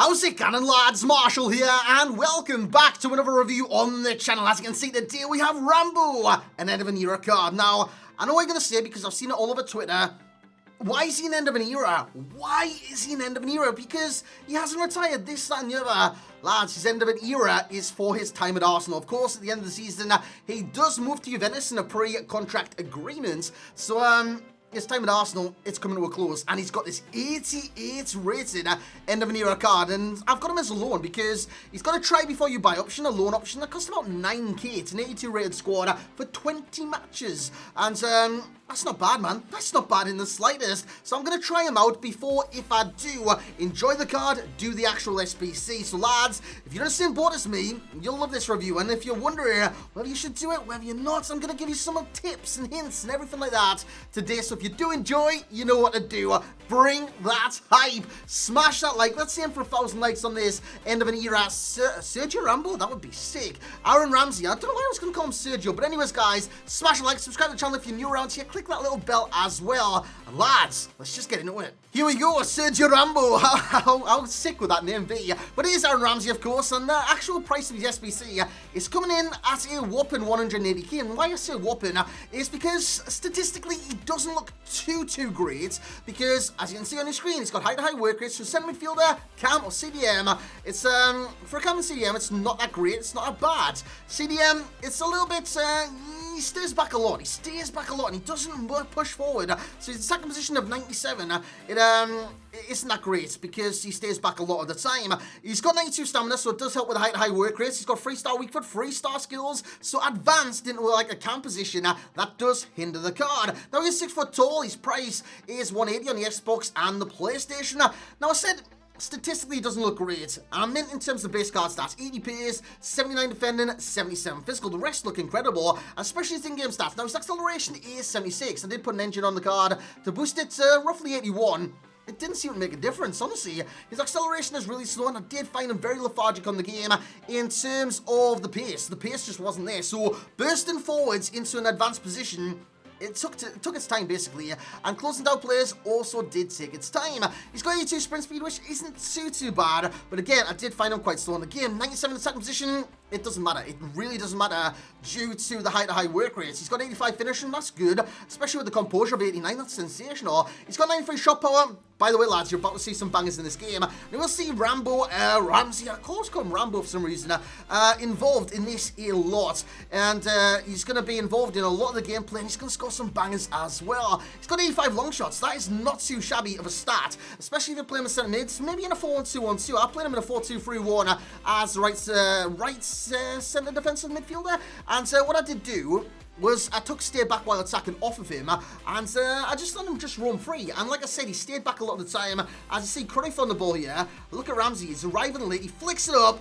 How's it going, lads? Marshall here, and welcome back to another review on the channel. As you can see, today we have Rambo, an End of an Era card. Now, I know what you're going to say because I've seen it all over Twitter. Why is he an End of an Era? Why is he an End of an Era? Because he hasn't retired, this, that, and the other. Lads, his End of an Era is for his time at Arsenal. Of course, at the end of the season, he does move to Juventus in a pre-contract agreement. So, his time at Arsenal, it's coming to a close, and he's got this 88 rated End of an Era card, and I've got him as a loan because he's got a try before you buy option, a loan option that costs about 9k. It's an 82 rated squad for 20 matches, and that's not bad, man. That's not bad in the slightest. So I'm going to try him out before, if I do, enjoy the card, do the actual SBC. So lads, if you're in the same boat as me, you'll love this review. And if you're wondering whether you should do it, whether you're not, I'm going to give you some tips and hints and everything like that today. So if you do enjoy, you know what to do. Bring that hype. Smash that like. Let's aim for 1,000 likes on this End of an Era. Sergio Rambo? That would be sick. Aaron Ramsey. I don't know why I was going to call him Sergio. But anyways, guys, smash a like. Subscribe to the channel if you're new around here. Click that little bell as well. And lads, let's just get into it. Here we go, Sergio Rambo. How sick would that name be? But it is Aaron Ramsey, of course, and the actual price of his SBC is coming in at a whopping 180k. And why I say whopping is because statistically he doesn't look too great, because as you can see on your screen, he's got high work rates for centre midfielder, cam or CDM. It's for a cam and CDM, it's not that great. It's not that bad. CDM, it's a little bit. He stays back a lot. He stays back a lot, and he doesn't push forward. So his second position of 97. It isn't that great because he stays back a lot of the time. He's got 92 stamina, so it does help with high work rates. He's got 3-star weak foot, 3-star skills, so advanced into like a cam position, that does hinder the card. Now he's 6 foot tall. His price is 180 on the Xbox and the PlayStation. Now I said, statistically, it doesn't look great. I meant in terms of base card stats, 80 pace, 79 defending, 77 physical. The rest look incredible, especially his in-game stats. Now, his acceleration is 76. I did put an engine on the card to boost it to roughly 81. It didn't seem to make a difference, honestly. His acceleration is really slow, and I did find him very lethargic on the game in terms of the pace. The pace just wasn't there. So, bursting forwards into an advanced position, it took its time, basically, and closing down players also did take its time. He's got 82 sprint speed, which isn't too bad, but again, I did find him quite slow in the game. 97 in the second position, it doesn't matter. It really doesn't matter due to the high work rates. He's got 85 finishing, that's good, especially with the composure of 89, that's sensational. He's got 93 shot power. By the way, lads, you're about to see some bangers in this game. You will see Rambo, Ramsey, of course called Rambo for some reason, involved in this a lot. And he's going to be involved in a lot of the gameplay, and he's going to score some bangers as well. He's got 85 long shots. That is not too shabby of a stat, especially if you're playing with centre mids, maybe in a 4-1-2-1-2. I played him in a 4-2-3-1 as right centre defensive midfielder. And what I did do was I took stay back while attacking off of him, and I just let him just roam free. And like I said, he stayed back a lot of the time. As you see, Cruyff on the ball here. Look at Ramsey. He's arriving late. He flicks it up.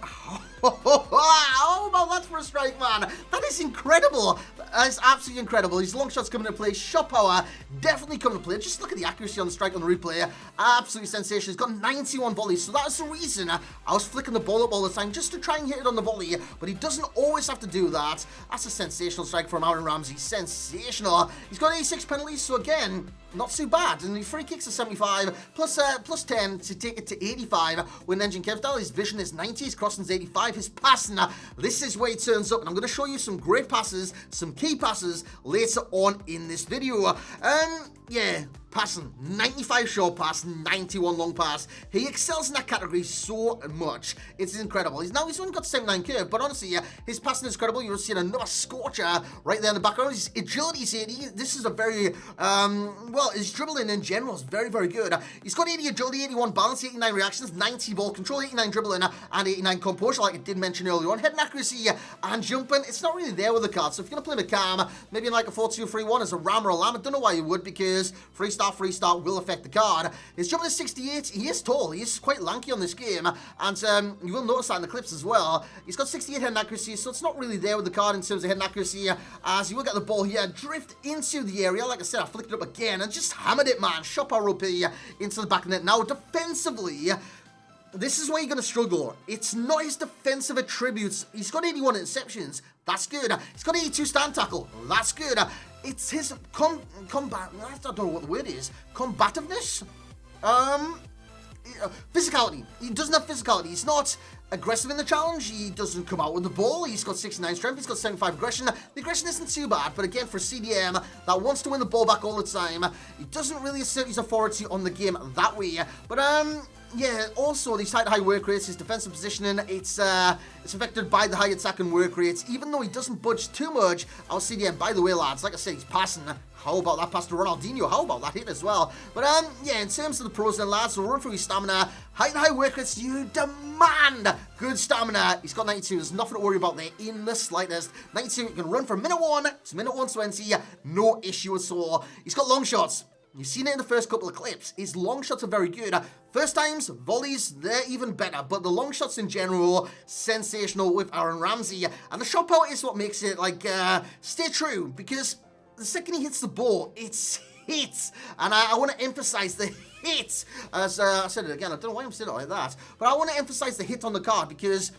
Oh, well, that's for a strike, man. That is incredible. That is absolutely incredible. His long shots coming into play. Shot power definitely coming to play. Just look at the accuracy on the strike on the replay. Absolutely sensational. He's got 91 volleys. So that is the reason I was flicking the ball up all the time, just to try and hit it on the volley. But he doesn't always have to do that. That's a sensational strike from Aaron Ramsey. Sensational. He's got 86 penalties, so again, not too bad. And the free kicks are 75, plus 10 to take it to 85 with an engine kept out. His vision is 90, his crossing's 85, his passing, this is where he turns up, and I'm going to show you some great passes, some key passes later on in this video. Yeah, passing, 95 short pass, 91 long pass. He excels in that category so much. It's incredible. He's only got 79 curve, but honestly, his passing is incredible. You'll see another scorcher right there in the background. His agility is 80. This is a very, well, his dribbling in general is very good. He's got 80 agility, 81 balance, 89 reactions, 90 ball control, 89 dribbling, and 89 composure, like I did mention earlier on. Heading accuracy and jumping, it's not really there with the card. So if you're going to play with Cam, maybe in like a 4-2-3-1 as a Ram or a Lam, I don't know why you would, because 3-star will affect the card. His jumping is 68. He is tall. He is quite lanky on this game, and you will notice that in the clips as well. He's got 68 heading accuracy, so it's not really there with the card in terms of heading accuracy, as you will get the ball here, drift into the area. Like I said, I flicked it up again and just hammered it, man. Shot power OP into the back of the net. Now, defensively, this is where you're going to struggle. It's not his defensive attributes. He's got 81 interceptions. That's good. He's got 82 stand tackle. That's good. It's his combat. I don't know what the word is. Combativeness? physicality. He doesn't have physicality. He's not aggressive in the challenge. He doesn't come out with the ball. He's got 69 strength. He's got 75 aggression. The aggression isn't too bad, but again, for CDM that wants to win the ball back all the time, he doesn't really assert his authority on the game that way. But yeah, also these high work rates, his defensive positioning, it's affected by the high attack and work rates. Even though he doesn't budge too much, our CDM, by the way, lads, like I said, he's passing. How about that pass to Ronaldinho? How about that hit as well? But yeah, in terms of the pros then, lads, so run through his stamina, high work rates, you demand good stamina. He's got 92. There's nothing to worry about there in the slightest. 92, you can run from minute 1 to minute 120, no issue at all. He's got long shots. You've seen it in the first couple of clips. His long shots are very good. First times, volleys, they're even better. But the long shots in general, sensational with Aaron Ramsey. And the shot power is what makes it, like, stay true. Because the second he hits the ball, it's hits. And I want to emphasize the hit. As I said it again, I don't know why I'm saying it like that. But I want to emphasize the hit on the card because...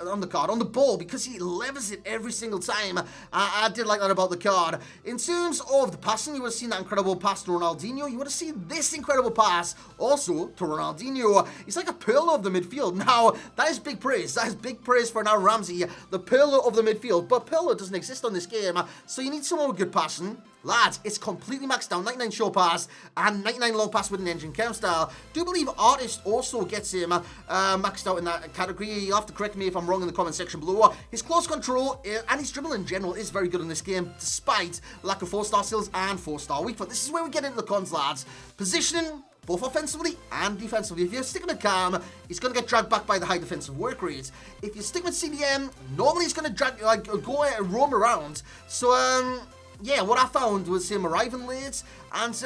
on the ball, because he levers it every single time. I did like that about the card. In terms of the passing, you would have seen that incredible pass to Ronaldinho. You would have seen this incredible pass also to Ronaldinho. He's like a Pirlo of the midfield. Now, that is big praise. That is big praise for Aaron Ramsey, the Pirlo of the midfield. But Pirlo doesn't exist on this game, so you need someone with good passing. Lads, it's completely maxed out. 99 short pass and 99 long pass with an engine cam style. Do believe Artist also gets him maxed out in that category. You'll have to correct me if I'm wrong in the comment section below. His close control and his dribbling in general is very good in this game, despite lack of 4-star skills and 4-star weak foot. This is where we get into the cons, lads. Positioning, both offensively and defensively. If you're sticking with Cam, he's going to get dragged back by the high defensive work rate. If you stick with CDM, normally he's going to drag, like, go and roam around. So, yeah, what I found was him arriving late, and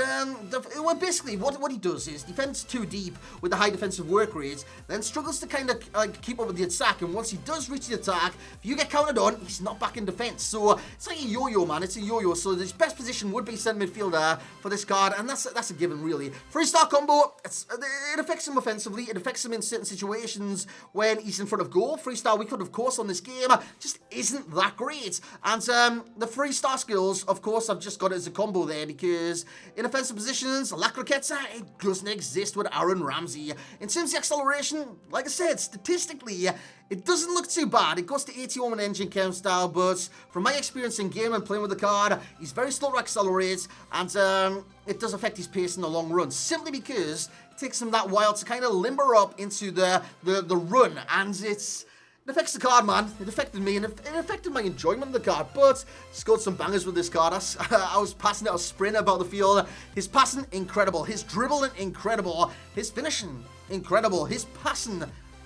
well, basically what he does is defends too deep with the high defensive work rates, then struggles to kind of keep up with the attack, and once he does reach the attack, if you get countered on, he's not back in defense. So it's like a yo-yo, man. It's a yo-yo. So his best position would be centre midfielder for this card, and that's a given, really. 3-star combo, it affects him offensively. It affects him in certain situations when he's in front of goal. 3-star weak foot, of course, on this game just isn't that great. And the 3-star skills, of course, I've just got it as a combo there because in offensive positions, La Croqueta, it doesn't exist with Aaron Ramsey. In terms of the acceleration, like I said, statistically, it doesn't look too bad. It goes to 81 with engine cam style, but from my experience in game and playing with the card, he's very slow to accelerate, and it does affect his pace in the long run, simply because it takes him that while to kind of limber up into the run, and it affects the card, man. It affected me, and it affected my enjoyment of the card, but scored some bangers with this card. I was passing out a sprint about the field. His passing, incredible. His dribbling, incredible. His finishing, incredible. His passing,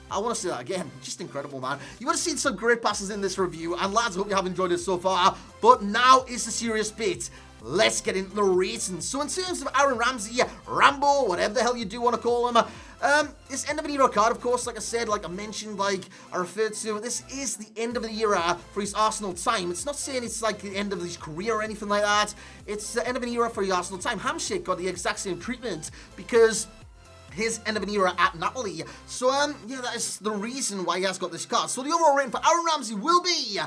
I want to say that again, just incredible, man. You would have seen some great passes in this review, and lads, I hope you have enjoyed it so far, but now is the serious bit. Let's get into the ratings. So in terms of Aaron Ramsey, Rambo, whatever the hell you do want to call him, this end of an era card, of course, like I said, like I mentioned, like I referred to, this is the end of the era for his Arsenal time. It's not saying it's like the end of his career or anything like that. It's the end of an era for his Arsenal time. Hamshake got the exact same treatment because his end of an era at Napoli. So, yeah, that is the reason why he has got this card. So the overall rating for Aaron Ramsey will be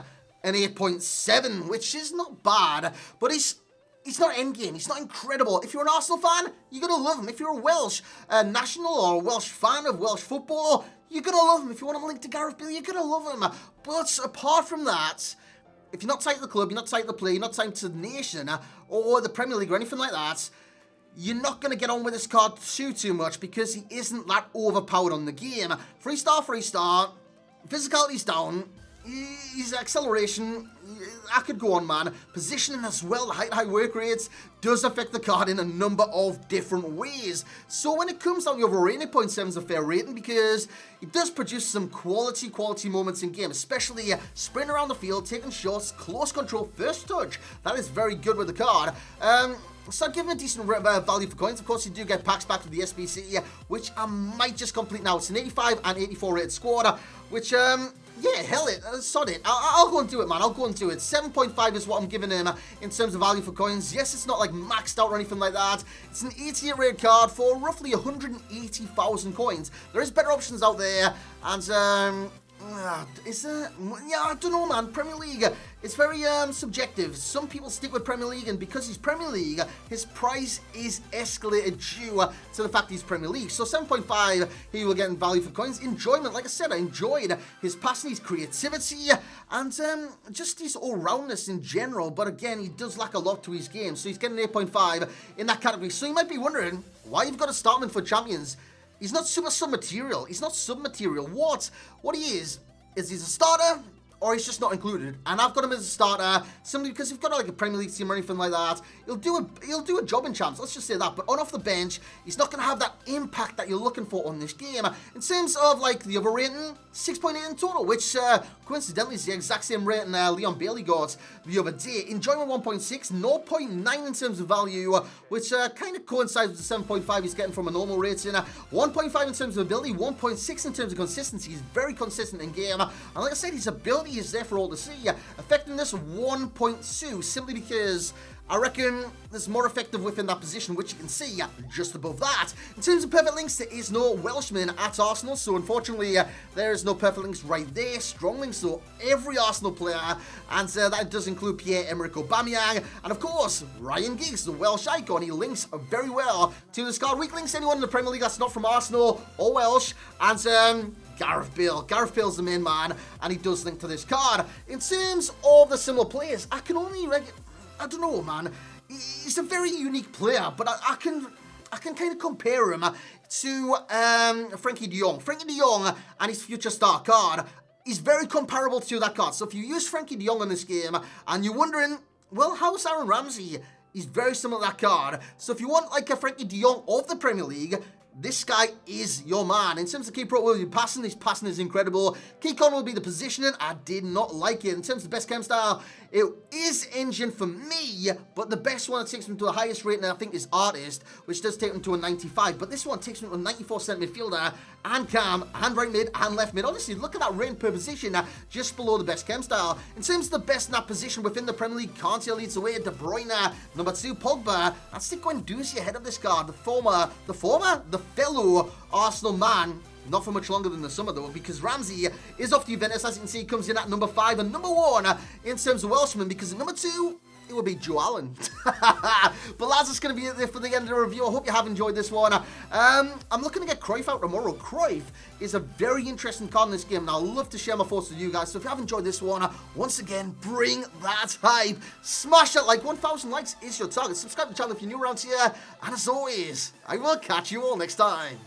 an 8.7, which is not bad, but he's not endgame. He's not incredible. If you're an Arsenal fan, you're going to love him. If you're a Welsh national or a Welsh fan of Welsh football, you're going to love him. If you want to link to Gareth Bale, you're going to love him. But apart from that, if you're not tied to the club, you're not tied to the play, you're not tied to the nation or the Premier League or anything like that, you're not going to get on with this card too much because he isn't that overpowered on the game. 3-star, physicality's down. His acceleration, I could go on, man. Positioning as well, the high work rates does affect the card in a number of different ways. So when it comes down to overall rating, 8.7 is a fair rating because it does produce some quality moments in game, especially sprinting around the field, taking shots, close control, first touch. That is very good with the card. So I'd give him a decent value for coins. Of course, you do get packs back to the SBC, which I might just complete now. It's an 85 and 84 rated squad, which, yeah, hell it, sod it. I'll go and do it, man. I'll go and do it. 7.5 is what I'm giving him in terms of value for coins. Yes, it's not like maxed out or anything like that. It's an 88 rated card for roughly 180,000 coins. There is better options out there, and Is it? Yeah, I don't know, man. Premier League, it's very subjective. Some people stick with Premier League, and because he's Premier League, his price is escalated due to the fact he's Premier League. So 7.5, he will get in value for coins. Enjoyment, like I said, I enjoyed his passing, his creativity, and just his all-roundness in general. But again, he does lack a lot to his game, so he's getting 8.5 in that category. So you might be wondering why you've got to start him for Champions. He's not super sub material. He's not sub material. What he is he's a starter, or he's just not included. And I've got him as a starter simply because you've got like a Premier League team or anything like that. He'll do a job in champs. Let's just say that. But on off the bench, he's not going to have that impact that you're looking for on this game. In terms of like the other rating, 6.8 in total, which coincidentally is the exact same rating Leon Bailey got the other day. Enjoyment 1.6, 0.9 in terms of value, which kind of coincides with the 7.5 he's getting from a normal rating. 1.5 in terms of ability, 1.6 in terms of consistency. He's very consistent in game. And like I said, his ability is there for all to see. Effectiveness 1.2, simply because I reckon it's more effective within that position, which you can see just above that. In terms of perfect links, there is no Welshman at Arsenal, so unfortunately there is no perfect links right there. Strong links, so every Arsenal player, and that does include Pierre-Emerick Aubameyang, and of course Ryan Giggs, the Welsh icon. He links very well to this card. Weak links anyone in the Premier League that's not from Arsenal or Welsh, and Gareth Bale. Gareth Bale's the main man, and he does link to this card. In terms of the similar players, I can only I don't know, man. He's a very unique player, but I can kind of compare him to Frankie de Jong. Frankie de Jong and his future star card is very comparable to that card. So if you use Frankie de Jong in this game and you're wondering, well, how's Aaron Ramsey? He's very similar to that card. So if you want like a Frankie de Jong of the Premier League, this guy is your man. In terms of key pro will be passing, his passing is incredible. Key con will be the positioning. I did not like it. In terms of best chem style, it is engine for me, but the best one that takes him to the highest rating, I think, is artist, which does take him to a 95. But this one takes him to a 94% midfielder, and cam, and right mid, and left mid. Honestly, look at that rating per position, just below the best chem style. In terms of the best in that position within the Premier League, Kanté leads the way. De Bruyne, number 2, Pogba. I'd stick Guendouzi ahead of this card. The fellow Arsenal man. Not for much longer than the summer, though, because Ramsey is off to Juventus. As you can see, comes in at number 5 and number 1 in terms of Welshman, because at number 2, it would be Joe Allen. But lads, that's going to be it there for the end of the review. I hope you have enjoyed this one. I'm looking to get Cruyff out tomorrow. Cruyff is a very interesting card in this game, and I'd love to share my thoughts with you guys. So if you have enjoyed this one, once again, bring that hype. Smash that like. 1,000 likes is your target. Subscribe to the channel if you're new around here. And as always, I will catch you all next time.